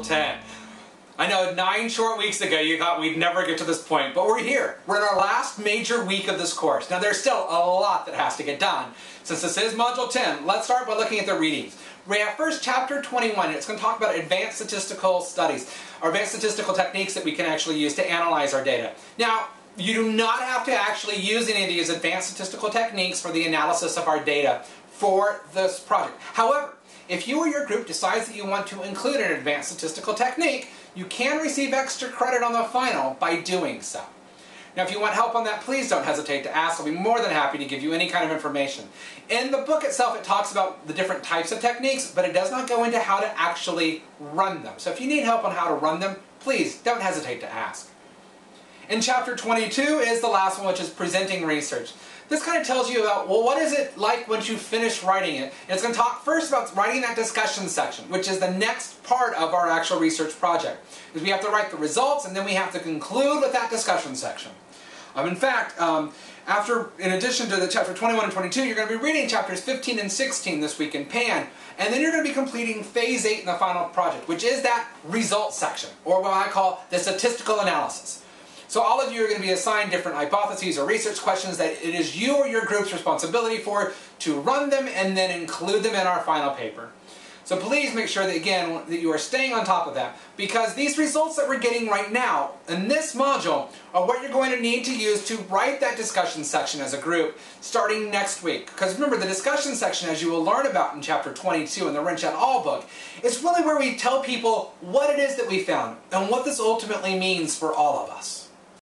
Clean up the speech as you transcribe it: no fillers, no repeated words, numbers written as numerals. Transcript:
10. I know 9 short weeks ago you thought we'd never get to this point, but we're here. We're in our last major week of this course. Now there's still a lot that has to get done. Since this is Module 10, let's start by looking at the readings. We have first Chapter 21. It's going to talk about advanced statistical studies, or advanced statistical techniques that we can actually use to analyze our data. Now, you do not have to actually use any of these advanced statistical techniques for the analysis of our data for this project. However, if you or your group decides that you want to include an advanced statistical technique, you can receive extra credit on the final by doing so. Now, if you want help on that, please don't hesitate to ask. I'll be more than happy to give you any kind of information. In the book itself, it talks about the different types of techniques, but it does not go into how to actually run them. So if you need help on how to run them, please don't hesitate to ask. In Chapter 22 is the last one, which is presenting research. This kind of tells you about, well, what is it like once you finish writing it? And it's going to talk first about writing that discussion section, which is the next part of our actual research project. Because we have to write the results, and then we have to conclude with that discussion section. In fact, in addition to the Chapter 21 and 22, you're going to be reading Chapters 15 and 16 this week in PAN. And then you're going to be completing Phase 8 in the final project, which is that results section, or what I call the statistical analysis. So all of you are going to be assigned different hypotheses or research questions that it is you or your group's responsibility for to run them and then include them in our final paper. So please make sure that, again, that you are staying on top of that, because these results that we're getting right now in this module are what you're going to need to use to write that discussion section as a group starting next week. Because remember, the discussion section, as you will learn about in Chapter 22 in the Wrench et al. Book, is really where we tell people what it is that we found and what this ultimately means for all of us.